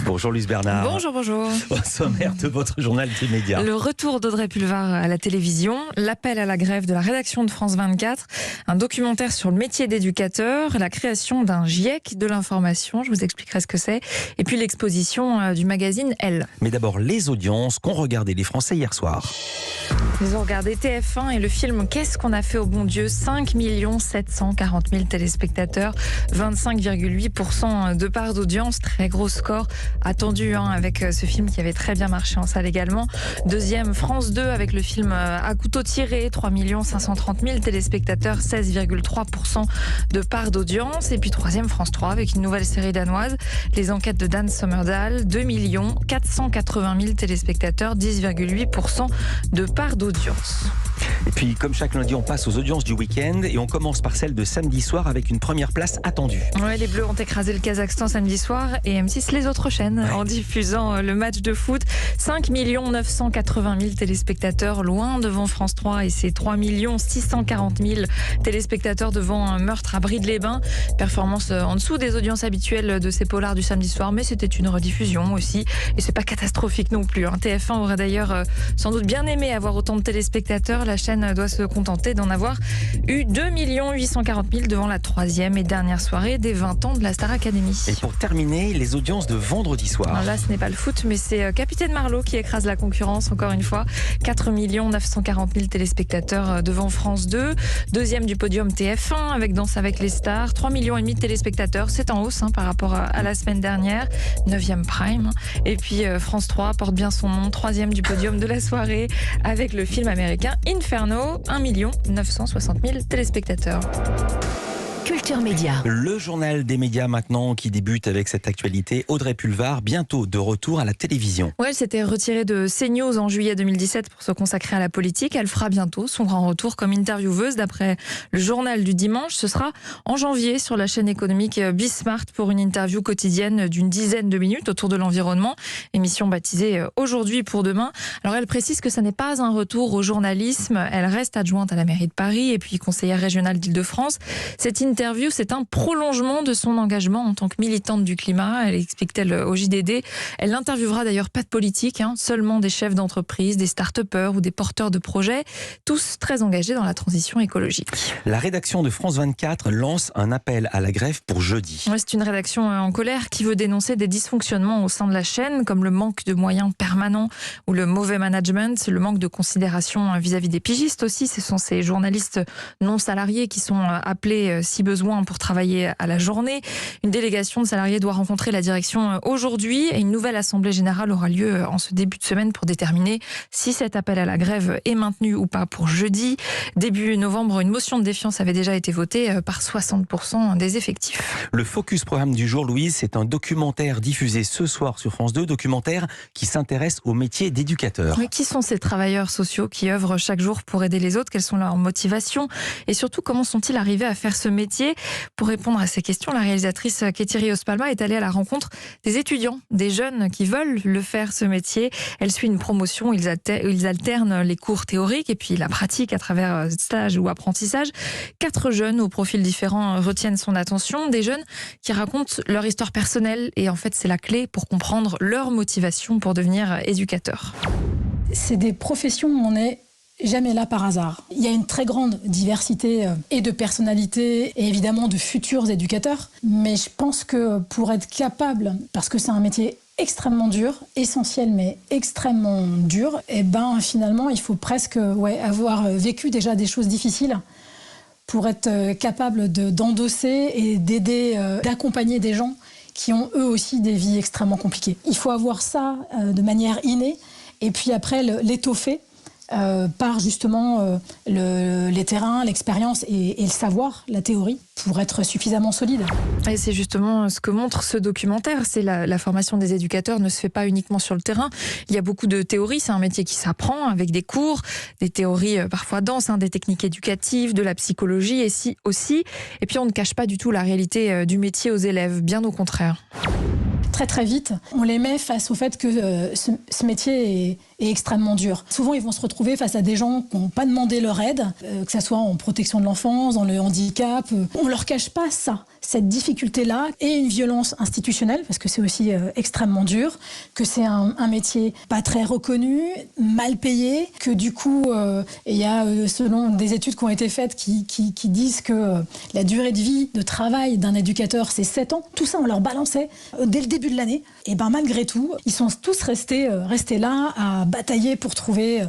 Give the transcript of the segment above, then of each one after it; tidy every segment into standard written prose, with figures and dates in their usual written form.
Bonjour Luce Bernard. Bonjour, bonjour. Au sommaire de votre journal des médias. Le retour d'Audrey Pulvar à la télévision, l'appel à la grève de la rédaction de France 24, un documentaire sur le métier d'éducateur, la création d'un GIEC de l'information, je vous expliquerai ce que c'est, et puis l'exposition du magazine Elle. Mais d'abord les audiences qu'ont regardé les Français hier soir. Ils ont regardé TF1 et le film Qu'est-ce qu'on a fait au bon Dieu, 5 740 000 téléspectateurs, 25,8% de part d'audience, très gros score attendu avec ce film qui avait très bien marché en salle également. Deuxième, France 2 avec le film À couteau tiré, 3 530 000 téléspectateurs, 16,3% de part d'audience. Et puis troisième, France 3 avec une nouvelle série danoise, Les enquêtes de Dan Sommerdahl, 2 480 000 téléspectateurs, 10,8% de part d'audience. Et puis comme chaque lundi on passe aux audiences du week-end et on commence par celle de samedi soir avec une première place attendue. Ouais, les Bleus ont écrasé le Kazakhstan samedi soir et M6 les autres chaînes en diffusant le match de foot. 5 980 000 téléspectateurs loin devant France 3 et ses 3 640 000 téléspectateurs devant Meurtre à Bride-les-Bains. Performance en dessous des audiences habituelles de ces polars du samedi soir, mais c'était une rediffusion aussi et c'est pas catastrophique non plus. TF1 aurait d'ailleurs sans doute bien aimé avoir autant de téléspectateurs. La chaîne doit se contenter d'en avoir eu 2 840 000 devant la troisième et dernière soirée des 20 ans de la Star Academy. Et pour terminer, les audiences de vendredi soir. Alors là, ce n'est pas le foot, mais c'est Capitaine Marlowe qui écrase la concurrence, encore une fois. 4 940 000 téléspectateurs devant France 2. Deuxième du podium TF1 avec Danse avec les stars. 3,5 millions de téléspectateurs. C'est en hausse par rapport à la semaine dernière. 9e prime. Et puis France 3 porte bien son nom. Troisième du podium de la soirée avec le film américain Inferno. 1 960 000 téléspectateurs. Culture Média. Le journal des médias maintenant qui débute avec cette actualité. Audrey Pulvar, bientôt de retour à la télévision. Ouais, elle s'était retirée de CNews en juillet 2017 pour se consacrer à la politique. Elle fera bientôt son grand retour comme intervieweuse d'après le journal du dimanche. Ce sera en janvier sur la chaîne économique Bismart pour une interview quotidienne d'une dizaine de minutes autour de l'environnement. Émission baptisée Aujourd'hui pour demain. Alors elle précise que ça n'est pas un retour au journalisme. Elle reste adjointe à la mairie de Paris et puis conseillère régionale d'Île-de-France. Cette interview, c'est un prolongement de son engagement en tant que militante du climat. Elle explique-t-elle au JDD. Elle n'interviewera d'ailleurs pas de politique, seulement des chefs d'entreprise, des start-upers ou des porteurs de projets, tous très engagés dans la transition écologique. La rédaction de France 24 lance un appel à la grève pour jeudi. Ouais, c'est une rédaction en colère qui veut dénoncer des dysfonctionnements au sein de la chaîne, comme le manque de moyens permanents ou le mauvais management, le manque de considération vis-à-vis des pigistes aussi. Ce sont ces journalistes non salariés qui sont appelés si besoin pour travailler à la journée. Une délégation de salariés doit rencontrer la direction aujourd'hui et une nouvelle assemblée générale aura lieu en ce début de semaine pour déterminer si cet appel à la grève est maintenu ou pas pour jeudi. Début novembre, une motion de défiance avait déjà été votée par 60% des effectifs. Le focus programme du jour, Louise, c'est un documentaire diffusé ce soir sur France 2, documentaire qui s'intéresse au métier d'éducateur. Mais qui sont ces travailleurs sociaux qui œuvrent chaque jour pour aider les autres? Quelles sont leurs motivations? Et surtout, comment sont-ils arrivés à faire ce métier? Pour répondre à ces questions, la réalisatrice Ketty Rios-Palma est allée à la rencontre des étudiants, des jeunes qui veulent le faire, ce métier. Elle suit une promotion, ils alternent les cours théoriques et puis la pratique à travers stage ou apprentissage. 4 jeunes aux profils différents retiennent son attention, des jeunes qui racontent leur histoire personnelle et en fait c'est la clé pour comprendre leur motivation pour devenir éducateur. C'est des professions où on est jamais là par hasard. Il y a une très grande diversité et de personnalités et évidemment de futurs éducateurs. Mais je pense que pour être capable, parce que c'est un métier extrêmement dur, essentiel mais extrêmement dur, et finalement il faut presque avoir vécu déjà des choses difficiles pour être capable d'endosser et d'aider, d'accompagner des gens qui ont eux aussi des vies extrêmement compliquées. Il faut avoir ça de manière innée et puis après l'étoffer par justement les terrains, l'expérience et le savoir, la théorie, pour être suffisamment solide. Et c'est justement ce que montre ce documentaire. C'est la formation des éducateurs ne se fait pas uniquement sur le terrain. Il y a beaucoup de théories. C'est un métier qui s'apprend avec des cours, des théories parfois denses, des techniques éducatives, de la psychologie aussi. Et puis on ne cache pas du tout la réalité du métier aux élèves, bien au contraire. Très très vite, on les met face au fait que ce métier est extrêmement dur. Souvent, ils vont se retrouver face à des gens qui n'ont pas demandé leur aide, que ce soit en protection de l'enfance, dans le handicap. On ne leur cache pas ça. cette difficulté-là et une violence institutionnelle, parce que c'est aussi extrêmement dur, que c'est un métier pas très reconnu, mal payé, que du coup, il y a, selon des études qui ont été faites, qui disent que la durée de vie de travail d'un éducateur, c'est 7 ans. Tout ça, on leur balançait dès le début de l'année. Et ben malgré tout, ils sont tous restés là à batailler pour trouver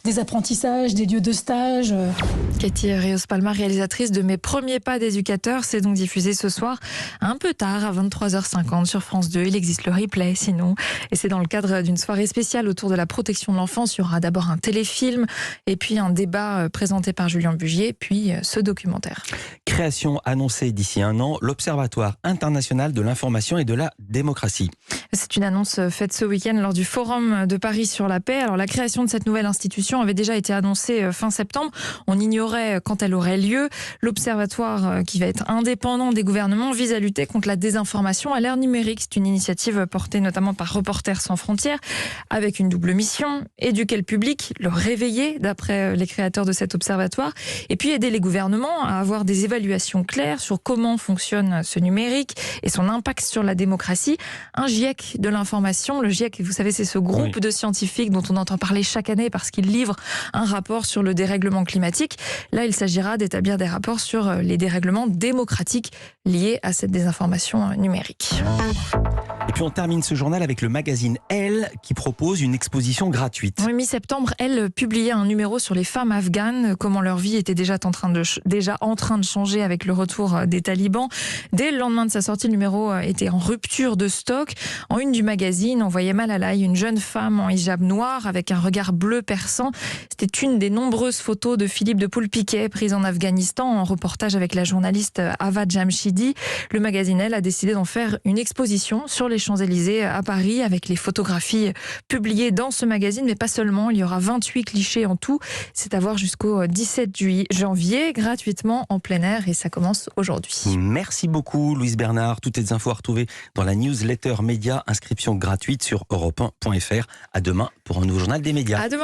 des apprentissages, des lieux de stage. Katie Rios-Palma, réalisatrice de Mes premiers pas d'éducateur, c'est donc diffusé ce soir un peu tard à 23h50 sur France 2. Il existe le replay sinon. Et c'est dans le cadre d'une soirée spéciale autour de la protection de l'enfance. Il y aura d'abord un téléfilm et puis un débat présenté par Julien Bugier, puis ce documentaire. Création annoncée d'ici 1 an, l'Observatoire international de l'information et de la démocratie. C'est une annonce faite ce week-end lors du Forum de Paris sur la paix. Alors la création de cette nouvelle institution avait déjà été annoncée fin septembre. On ignorait quand elle aurait lieu. L'Observatoire, qui va être indépendant des gouvernements, vise à lutter contre la désinformation à l'ère numérique. C'est une initiative portée notamment par Reporters sans frontières, avec une double mission: éduquer le public, le réveiller, d'après les créateurs de cet observatoire, et puis aider les gouvernements à avoir des évaluations claires sur comment fonctionne ce numérique et son impact sur la démocratie. Un GIEC de l'information. Le GIEC, vous savez, c'est ce groupe de scientifiques dont on entend parler chaque année parce qu'ils livrent un rapport sur le dérèglement climatique. Là, il s'agira d'établir des rapports sur les dérèglements démocratiques liés à cette désinformation numérique. Et puis on termine ce journal avec le magazine Elle qui propose une exposition gratuite. Oui, mi-septembre, Elle publiait un numéro sur les femmes afghanes, comment leur vie était déjà en train de changer avec le retour des talibans. Dès le lendemain de sa sortie, le numéro était en rupture de stock. En une du magazine, on voyait Malalai, une jeune femme en hijab noir avec un regard bleu perçant. C'était une des nombreuses photos de Philippe de Poulpiquet prises en Afghanistan en reportage avec la journaliste Ava Jamshidi. Le magazine Elle a décidé d'en faire une exposition sur les Champs-Élysées à Paris avec les photographies publiées dans ce magazine, mais pas seulement. Il y aura 28 clichés en tout. C'est à voir jusqu'au 17 janvier, gratuitement en plein air, et ça commence aujourd'hui. Merci beaucoup Louise Bernard. Toutes les infos à retrouver dans la newsletter média, inscription gratuite sur europe1.fr. À demain pour un nouveau journal des médias. À demain.